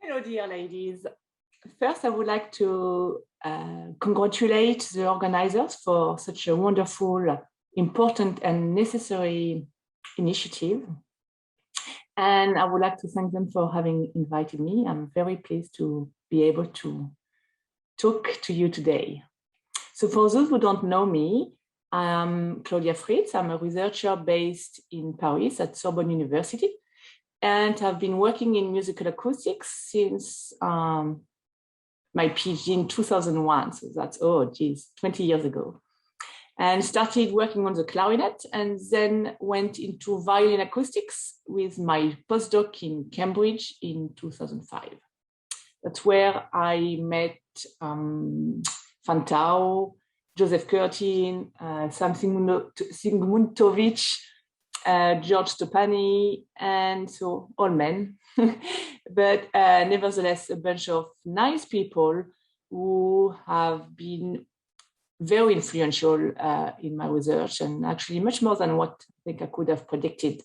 Hello, dear ladies. First, I would like to congratulate the organizers for such a wonderful, important and necessary initiative. And I would like to thank them for having invited me. I'm very pleased to be able to talk to you today. So for those who don't know me, I'm Claudia Fritz. I'm a researcher based in Paris at Sorbonne University. And I've been working in musical acoustics since my PhD in 2001. So that's, 20 years ago. And started working on the clarinet and then went into violin acoustics with my postdoc in Cambridge in 2005. That's where I met Fantao, Joseph Curtin, Sam Sigmuntovich, George Stopani, and so all men, but nevertheless a bunch of nice people who have been very influential in my research, and actually much more than what I think I could have predicted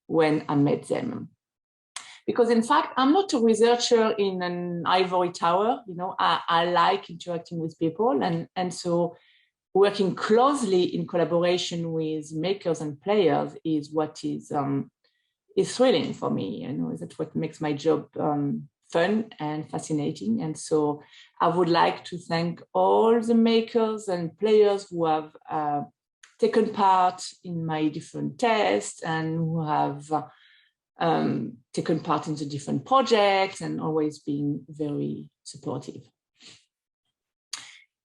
when I met them. Because in fact, I'm not a researcher in an ivory tower. You know, I like interacting with people, and so working closely in collaboration with makers and players is what is thrilling for me. You know, that's what makes my job fun and fascinating. And so I would like to thank all the makers and players who have taken part in my different tests and who have taken part in the different projects and always been very supportive.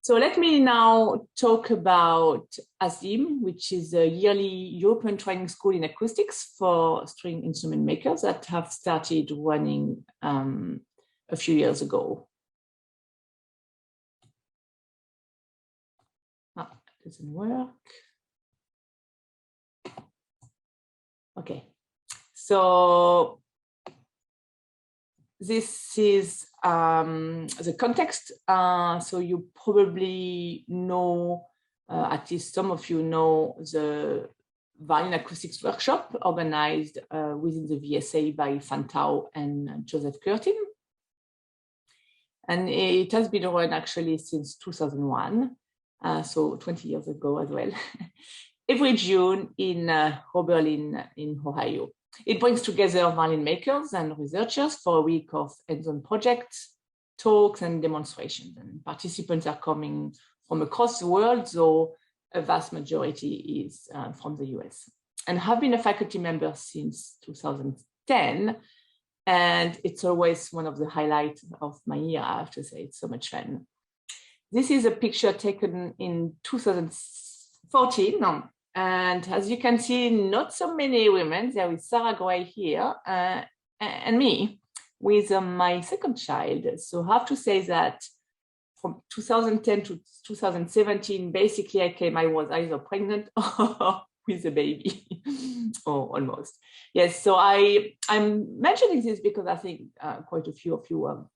So let me now talk about ASIM, which is a yearly European training school in acoustics for string instrument makers that have started running a few years ago. It doesn't work. Okay, so this is the context. So you probably know, at least some of you know, the violin acoustics workshop organized within the VSA by Fantao and Joseph Curtin. And it has been run actually since 2001, so 20 years ago as well, every June in Oberlin in Ohio. It brings together violin makers and researchers for a week of hands-on projects, talks, and demonstrations. And participants are coming from across the world, though a vast majority is from the US. And have been a faculty member since 2010. And it's always one of the highlights of my year, I have to say. It's so much fun. This is a picture taken in 2014. And as you can see, not so many women. There is Sarah Gray here and me with my second child. So I have to say that from 2010 to 2017, basically I was either pregnant or with a baby, or almost. Yes, so I'm mentioning this because I think quite a few of you have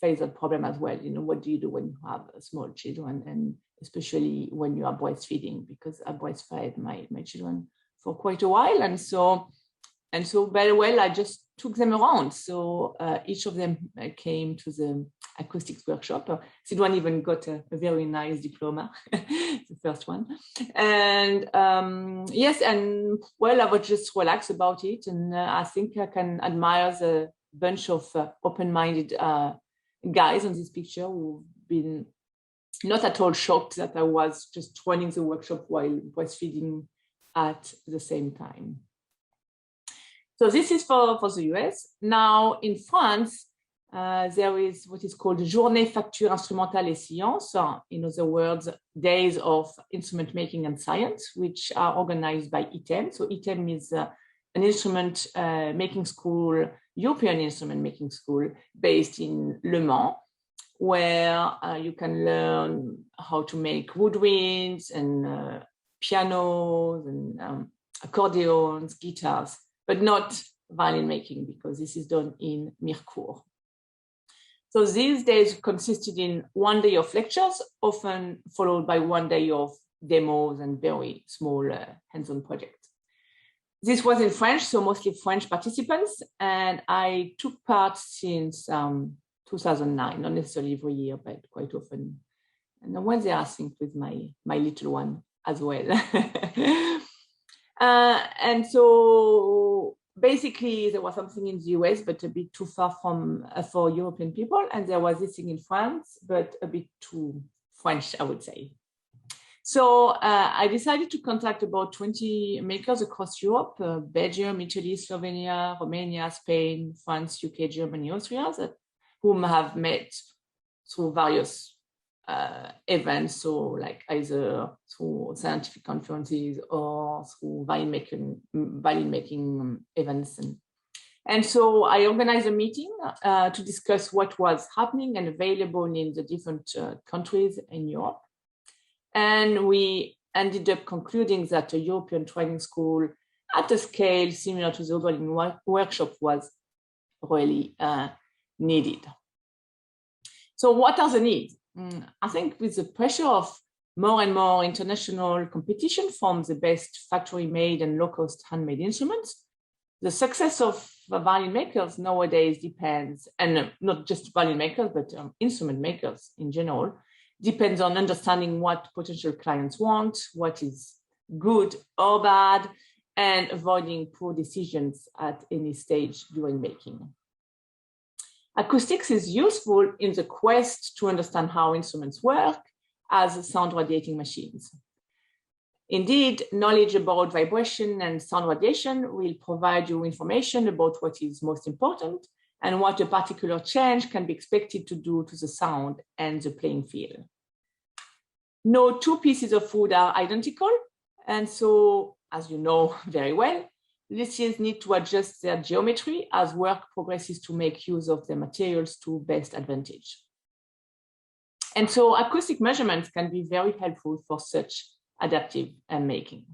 faced that problem as well. You know, what do you do when you have small children, and especially when you are breastfeeding, because I breastfed my children for quite a while. And so very well, I just took them around. So each of them came to the acoustics workshop. Sidwan even got a very nice diploma, the first one. And yes, and well, I was just relaxed about it. And I think I can admire the bunch of open-minded guys on this picture who've been not at all shocked that I was just running the workshop while breastfeeding at the same time. So this is for the US. Now in France, there is what is called Journée Facture Instrumentale et Science, in other words, Days of Instrument Making and Science, which are organized by ITEM. So ITEM is an instrument making school, European instrument making school based in Le Mans, where you can learn how to make woodwinds and pianos and accordions, guitars, but not violin making, because this is done in Mirecourt. So these days consisted in one day of lectures, often followed by one day of demos and very small hands-on projects. This was in French, so mostly French participants, and I took part since 2009, not necessarily every year, but quite often. And when they are, I think, with my little one as well. And so basically, there was something in the US, but a bit too far from for European people, and there was this thing in France, but a bit too French, I would say. So I decided to contact about 20 makers across Europe, Belgium, Italy, Slovenia, Romania, Spain, France, UK, Germany, Austria, whom I have met through various events, so like either through scientific conferences or through violin making events. And so I organized a meeting to discuss what was happening and available in the different countries in Europe. And we ended up concluding that a European training school at a scale similar to the Oberlin workshop was really needed. So what are the needs? I think with the pressure of more and more international competition from the best factory-made and low-cost handmade instruments, the success of violin makers nowadays depends, and not just violin makers, but instrument makers in general, depends on understanding what potential clients want, what is good or bad, and avoiding poor decisions at any stage during making. Acoustics is useful in the quest to understand how instruments work as sound radiating machines. Indeed, knowledge about vibration and sound radiation will provide you information about what is most important and what a particular change can be expected to do to the sound and the playing field. No two pieces of wood are identical, and so, as you know very well, luthiers need to adjust their geometry as work progresses to make use of the materials to best advantage. And so acoustic measurements can be very helpful for such adaptive making.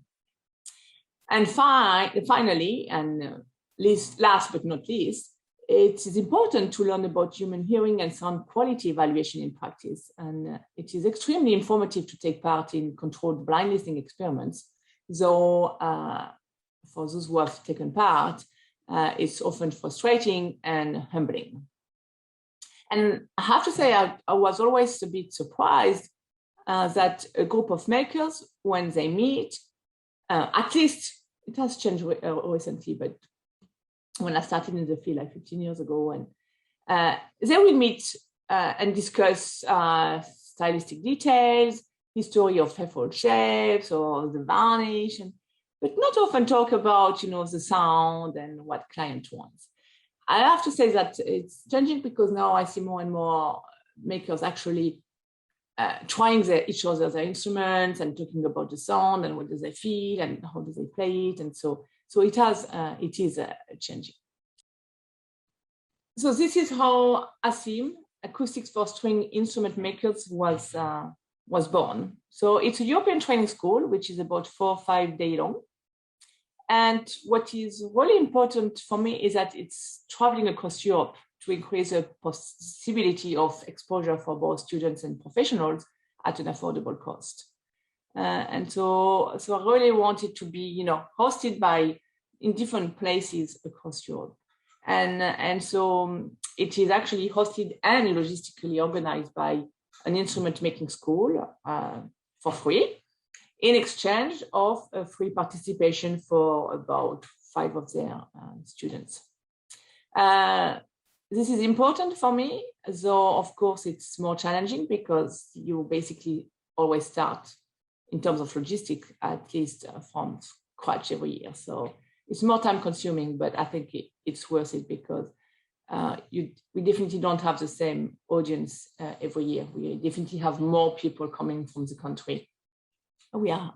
And finally, and last but not least, it is important to learn about human hearing and sound quality evaluation in practice. And it is extremely informative to take part in controlled blind listening experiments, though for those who have taken part, it's often frustrating and humbling. And I have to say, I was always a bit surprised that a group of makers, when they meet, at least it has changed recently, but when I started in the field like 15 years ago, and they will meet and discuss stylistic details, history of faithful shapes or the varnish, but not often talk about, the sound and what client wants. I have to say that it's changing because now I see more and more makers actually trying each other's instruments and talking about the sound and what do they feel and how do they play it, and so it is changing. So this is how ASIM, Acoustics for String Instrument Makers, was born. So it's a European training school, which is about 4 or 5 days long. And what is really important for me is that it's traveling across Europe to increase the possibility of exposure for both students and professionals at an affordable cost. And so I really wanted to be, hosted in different places across Europe. And so it is actually hosted and logistically organized by an instrument making school for free, in exchange of a free participation for about 5 of their students. This is important for me, though of course it's more challenging because you basically always start in terms of logistics, at least from scratch every year. So it's more time consuming, but I think it's worth it because we definitely don't have the same audience every year. We definitely have more people coming from the country where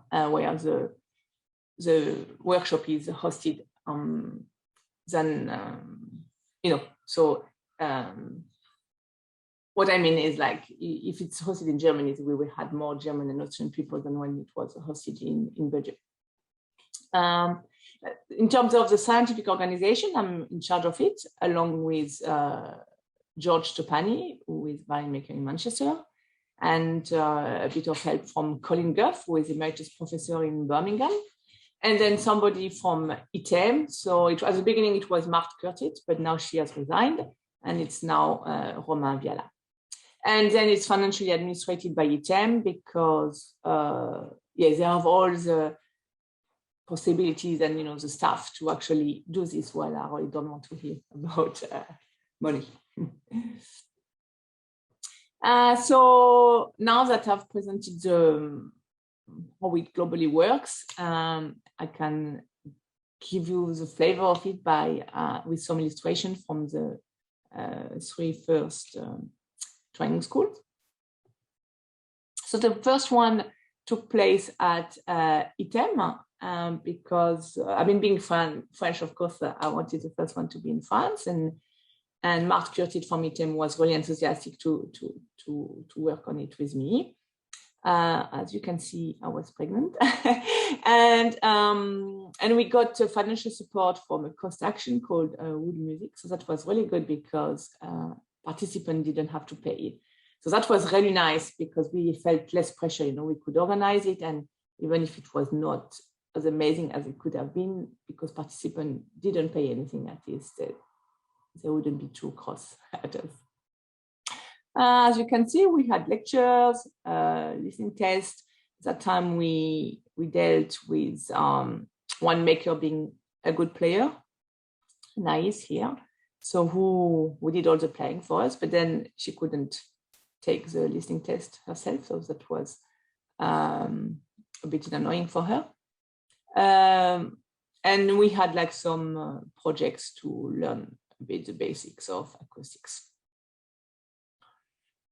the workshop is hosted So what I mean is, like, if it's hosted in Germany, we will have more German and Austrian people than when it was hosted in Belgium. In terms of the scientific organization, I'm in charge of it, along with George Topani, who is violin maker in Manchester, and a bit of help from Colin Goff, who is emeritus professor in Birmingham. And then somebody from ITEM. So at the beginning, it was Marthe Curtit, but now she has resigned, and it's now Romain Viala. And then it's financially administrated by ITEM because, they have all the possibilities and, the staff to actually do this. Well, I really don't want to hear about money. So now that I've presented how it globally works, I can give you the flavor of it with some illustration from the 3 first training schools. So the first one took place at ITEM because I mean, being French, of course, I wanted the first one to be in France, and Marthe Curtit from ITEM was really enthusiastic to work on it with me. As you can see, I was pregnant, and we got financial support from a cost action called Wood Music. So that was really good because participants didn't have to pay it. So that was really nice because we felt less pressure. We could organize it, and even if it was not as amazing as it could have been, because participants didn't pay anything, at least they wouldn't be too cross at us. As you can see, we had lectures, listening tests. That time we dealt with one maker being a good player, Nais here, so who did all the playing for us, but then she couldn't take the listening test herself, so that was a bit annoying for her. And we had like some projects to learn a bit the basics of acoustics.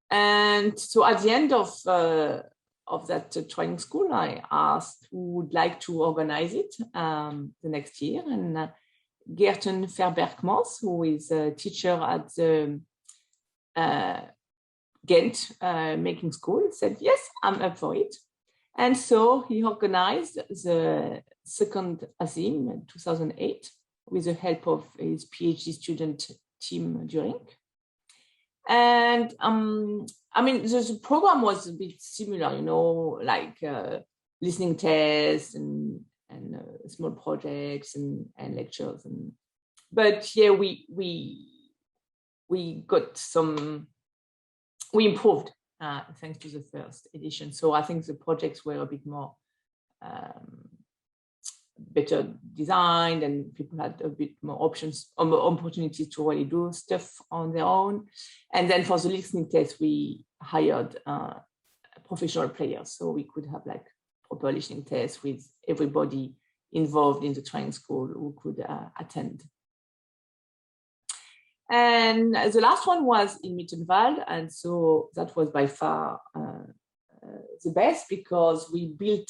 And so at the end of that training school, I asked who would like to organize it the next year. And Gerten Verbergmans, who is a teacher at the Ghent making school, said, yes, I'm up for it. And so he organized the second ASIM in 2008 with the help of his PhD student Tim During. And I mean, the program was a bit similar, like listening tests and small projects and lectures. But yeah, we got we improved thanks to the first edition. So I think the projects were a bit more better designed, and people had a bit more opportunities to really do stuff on their own. And then for the listening test, we hired professional players, so we could have like proper listening tests with everybody involved in the training school who could attend. And the last one was in Mittenwald, and so that was by far the best because we built,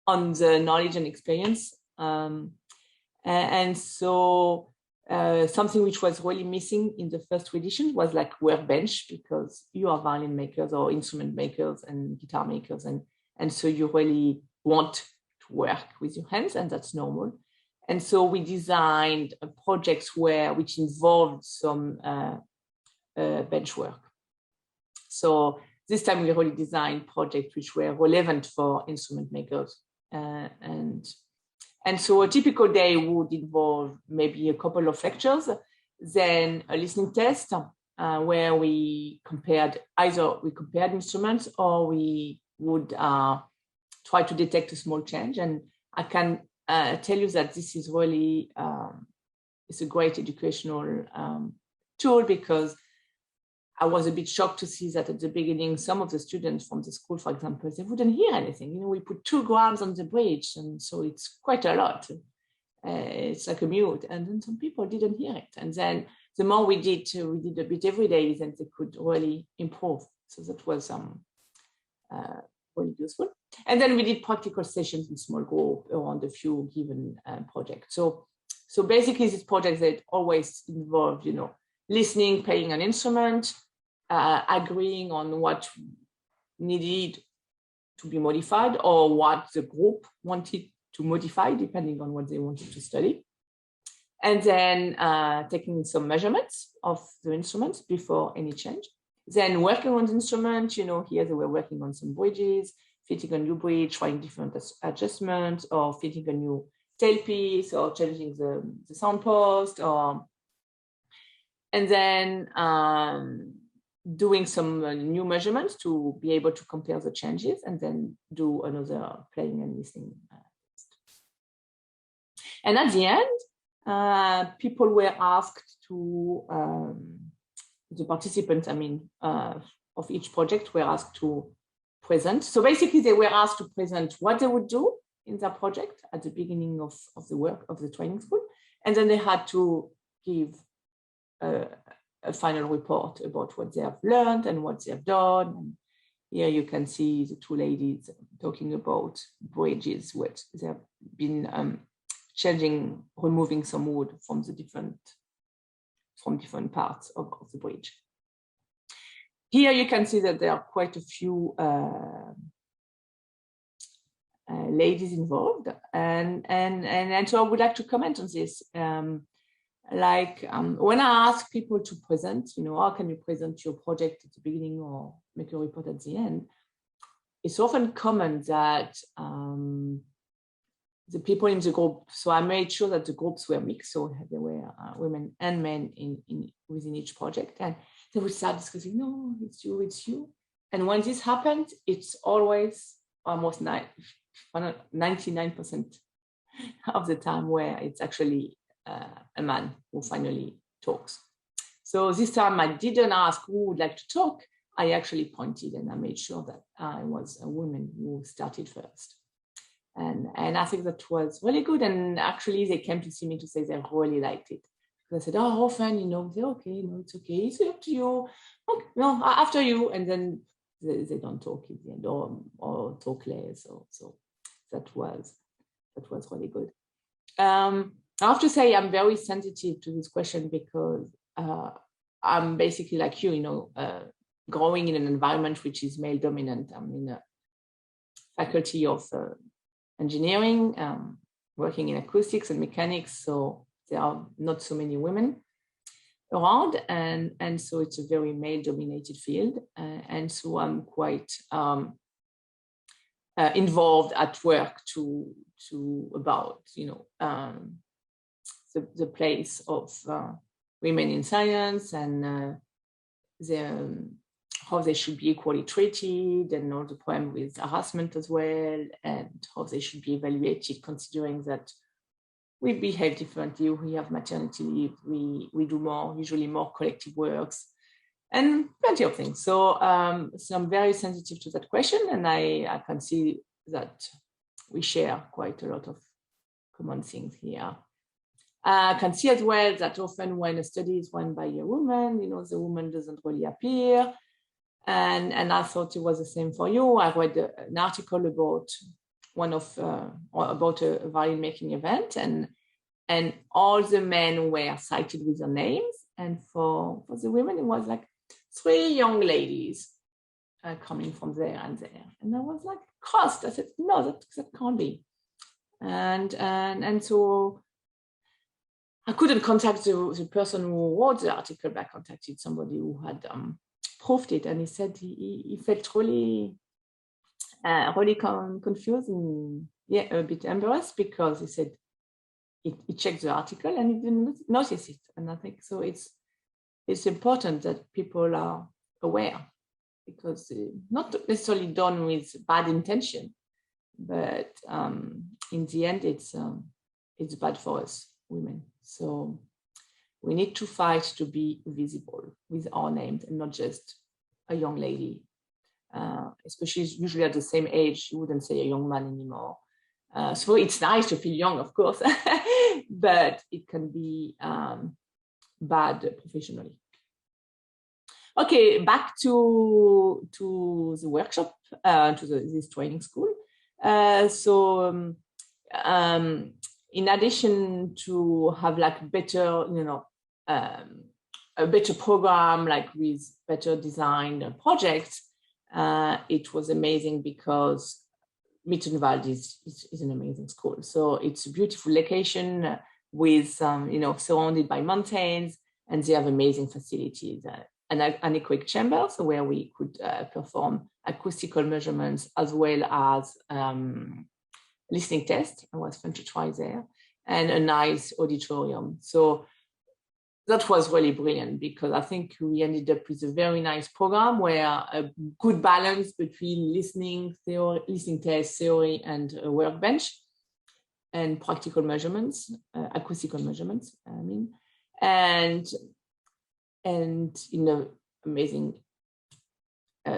on the knowledge and experience. And so something which was really missing in the first edition was like workbench, because you are violin makers or instrument makers and guitar makers, and so you really want to work with your hands, and that's normal. And so we designed projects which involved some bench work. So this time we really designed projects which were relevant for instrument makers. And so a typical day would involve maybe a couple of lectures, then a listening test where we compared instruments, or we would try to detect a small change. And I can tell you that this is really it's a great educational tool, because I was a bit shocked to see that at the beginning, some of the students from the school, for example, they wouldn't hear anything. We put 2 grams on the bridge, and so it's quite a lot. It's like a mute, and then some people didn't hear it. And then the more we did a bit every day, then they could really improve. So that was really useful. And then we did practical sessions in small group around a few given projects. So basically, these projects that always involved, listening, playing an instrument, agreeing on what needed to be modified or what the group wanted to modify, depending on what they wanted to study. And then taking some measurements of the instruments before any change. Then working on the instrument, here they were working on some bridges, fitting a new bridge, trying different adjustments, or fitting a new tailpiece, or changing the sound post, and then doing some new measurements to be able to compare the changes, and then do another playing and listening test. And at the end, people were asked to, the participants, of each project were asked to present. So basically they were asked to present what they would do in their project at the beginning of the work of the training school. And then they had to give a final report about what they have learned and what they have done. And here you can see the two ladies talking about bridges, which they have been changing, removing some wood from different parts of the bridge. Here you can see that there are quite a few ladies involved, and so I would like to comment on this. When I ask people to present, how can you present your project at the beginning or make a report at the end? It's often common that the people in the group, so I made sure that the groups were mixed, so there were women and men within each project, and they would start discussing, no, it's you. And when this happens, it's always almost 99% of the time where it's actually a man who finally talks. So this time I didn't ask who would like to talk. I actually pointed and I made sure that I was a woman who started first. And I think that was really good. And actually they came to see me to say they really liked it. I said, oh, often, they're okay, no, it's okay, it's up to you. Okay, no, after you. And then they don't talk in the end or talk less. So that was really good. I have to say I'm very sensitive to this question because I'm basically like you, growing in an environment which is male dominant. I'm in a faculty of engineering, working in acoustics and mechanics. So there are not so many women around, and so it's a very male-dominated field, and so I'm quite involved at work to about the place of women in science and how they should be equally treated, and all the problem with harassment as well, and how they should be evaluated, considering that we behave differently, we have maternity leave, we do usually more collective works, and plenty of things. So, so I'm very sensitive to that question, and I can see that we share quite a lot of common things here. I can see as well that often when a study is run by a woman, the woman doesn't really appear. And I thought it was the same for you. I read an article about about a violin making event, and all the men were cited with their names, and for the women it was like 3 young ladies coming from there and there, and I was like crossed. I said, no, that can't be, and so I couldn't contact the person who wrote the article, but I contacted somebody who had proofed it, and he said he felt really confused and a bit embarrassed, because he said he checked the article and he didn't notice it. And I think so it's important that people are aware, because not necessarily done with bad intention, but in the end it's bad for us women. So we need to fight to be visible with our names, and not just a young lady. Especially usually at the same age, you wouldn't say a young man anymore. So it's nice to feel young, of course, but it can be bad professionally. Okay, back to the workshop, to this training school. So in addition to have like better, a better program, like with better designed projects, it was amazing because Mittenwald is an amazing school. So it's a beautiful location with, surrounded by mountains, and they have amazing facilities. anechoic chamber, so where we could perform acoustical measurements as well as listening tests. It was fun to try there, and a nice auditorium. So that was really brilliant, because I think we ended up with a very nice program where a good balance between listening test theory and a workbench and practical measurements, acoustical measurements, I mean, and in an amazing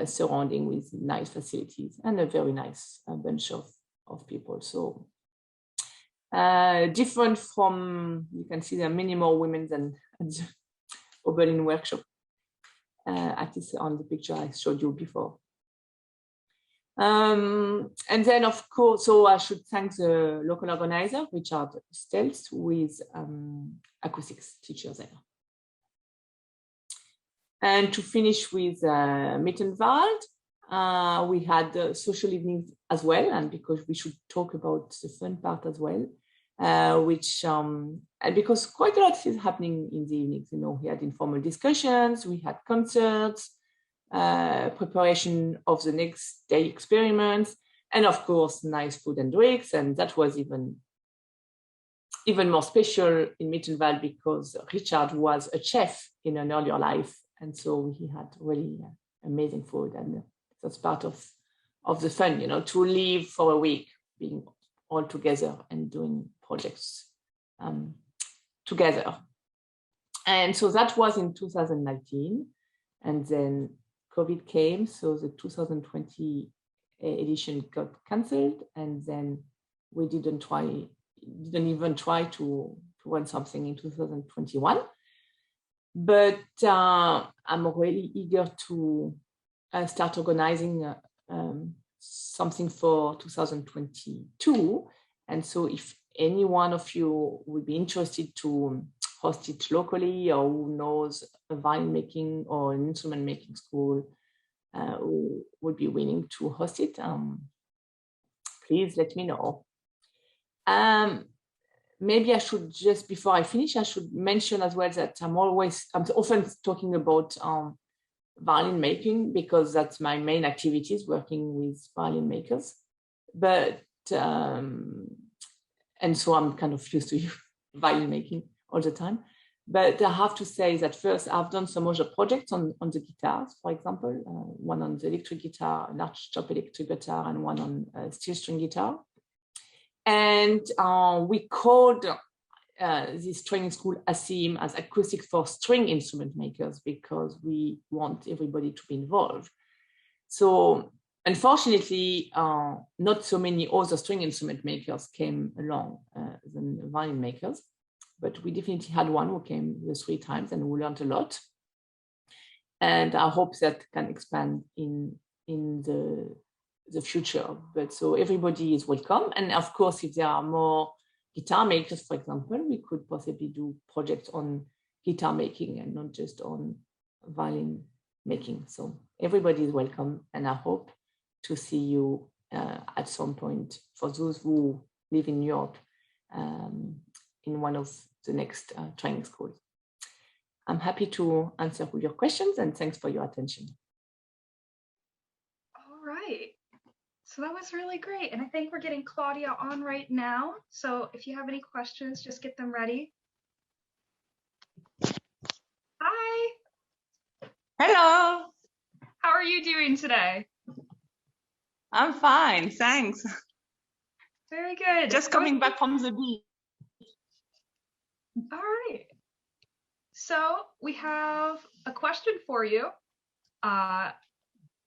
surrounding with nice facilities and a very nice bunch of people. So different from, you can see there are many more women than at the Oberlin workshop, at least on the picture I showed you before. And then, of course, so I should thank the local organizer, Richard Stelz, who is acoustics teacher there. And to finish with Mittenwald, we had social evenings as well, and because we should talk about the fun part as well, and because quite a lot is happening in the evenings. You know, we had informal discussions, we had concerts, preparation of the next day experiments, and of course, nice food and drinks. And that was even more special in Mittenwald because Richard was a chef in an earlier life. And so he had really amazing food, and that's part of the fun, you know, to live for a week, being all together and doing projects together. And so that was in 2019, and then COVID came, so the 2020 edition got cancelled, and then we didn't even try to run something in 2021. But I'm really eager to start organizing something for 2022. And so if any one of you would be interested to host it locally, or who knows a violin making or an instrument making school who would be willing to host it, please let me know. Maybe I should just, before I finish, I should mention as well that I'm often talking about violin making, because that's my main activities, working with violin makers. But, and so I'm kind of used to violin making all the time. But I have to say that first, I've done some other projects on the guitars, for example, one on the electric guitar, an archtop electric guitar, and one on steel string guitar. And we called this training school ASIM as Acoustic for String Instrument Makers, because we want everybody to be involved. So unfortunately, not so many other string instrument makers came along than violin makers, but we definitely had one who came the 3 times, and we learned a lot. And I hope that can expand in the future. But so everybody is welcome. And of course, if there are more guitar makers, for example, we could possibly do projects on guitar making and not just on violin making. So everybody is welcome, and I hope to see you at some point, for those who live in Europe, in one of the next training schools. I'm happy to answer all your questions, and thanks for your attention. All right. So that was really great. And I think we're getting Claudia on right now. So if you have any questions, just get them ready. Hi. Hello. How are you doing today? I'm fine, thanks. Very good. Just coming back from the beach. All right. So we have a question for you.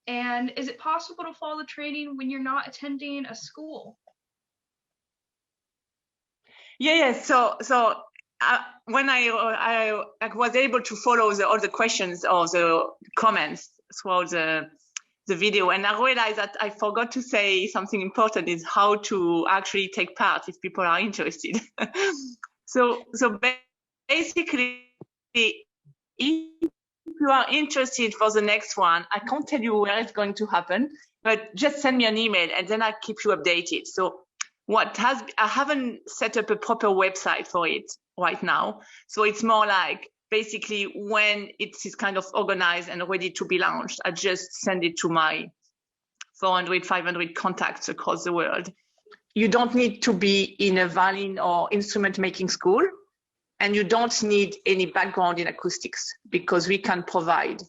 And is it possible to follow the training when you're not attending a school? Yeah. So when I was able to follow all the questions or the comments throughout the video, and I realized that I forgot to say something important, is how to actually take part if people are interested. So basically, if you are interested for the next one, I can't tell you where it's going to happen, but just send me an email and then I'll keep you updated. So I haven't set up a proper website for it right now. So it's more like basically when it is kind of organized and ready to be launched, I just send it to my 400, 500 contacts across the world. You don't need to be in a violin or instrument making school, and you don't need any background in acoustics, because we can provide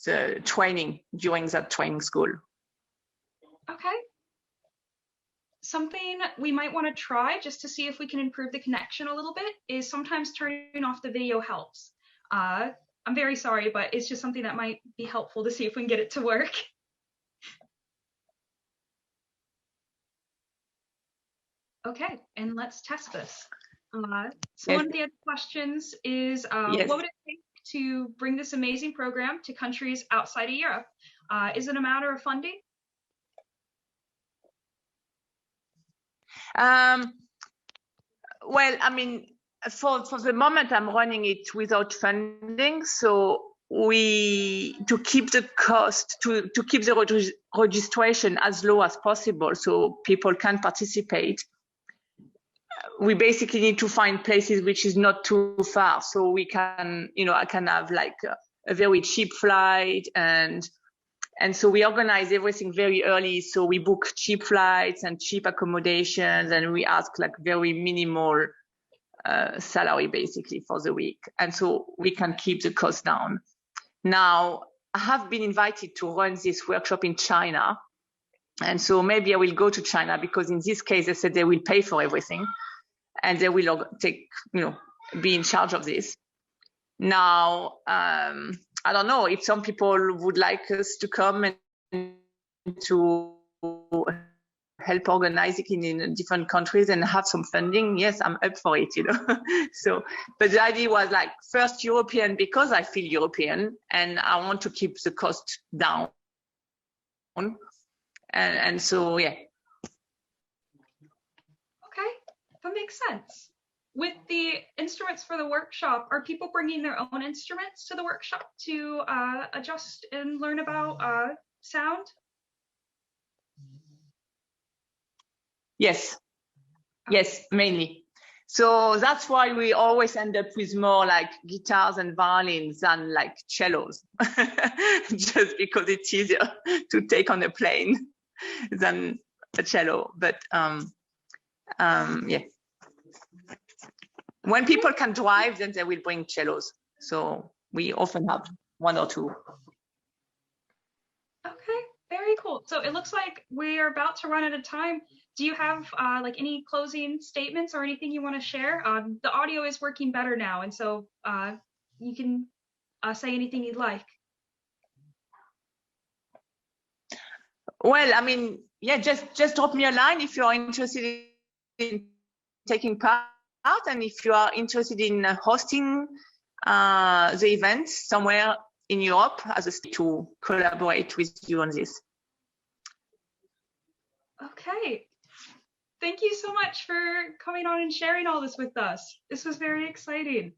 the training during that training school. Okay. Something we might want to try just to see if we can improve the connection a little bit is sometimes turning off the video helps. I'm very sorry, but it's just something that might be helpful to see if we can get it to work. Okay, and let's test this. So one of the other questions is, Yes. what would it take to bring this amazing program to countries outside of Europe? Is it a matter of funding? Well, I mean, for the moment, I'm running it without funding. So to keep the cost, to keep the registration as low as possible so people can participate, we basically need to find places which is not too far. So we can, I can have like a very cheap flight, and so we organize everything very early. So we book cheap flights and cheap accommodations, and we ask like very minimal salary basically for the week. And so we can keep the cost down. Now, I have been invited to run this workshop in China. And so maybe I will go to China, because in this case, they said they will pay for everything and they will take, be in charge of this. Now, I don't know if some people would like us to come and to help organize it in different countries and have some funding. Yes, I'm up for it, So, but the idea was like first European, because I feel European and I want to keep the cost down. And so, yeah. Okay, that makes sense. With the instruments for the workshop, are people bringing their own instruments to the workshop to adjust and learn about sound? Yes, yes, mainly. So that's why we always end up with more like guitars and violins than like cellos, just because it's easier to take on a plane than a cello. But yeah. When people can drive, then they will bring cellos. So we often have one or two. Okay, very cool. So it looks like we are about to run out of time. Do you have like any closing statements or anything you want to share? The audio is working better now, and so you can say anything you'd like. Well, I mean, yeah, just drop me a line if you're interested in taking part, and if you are interested in hosting the event somewhere in Europe as a state to collaborate with you on this. Okay. Thank you so much for coming on and sharing all this with us. This was very exciting.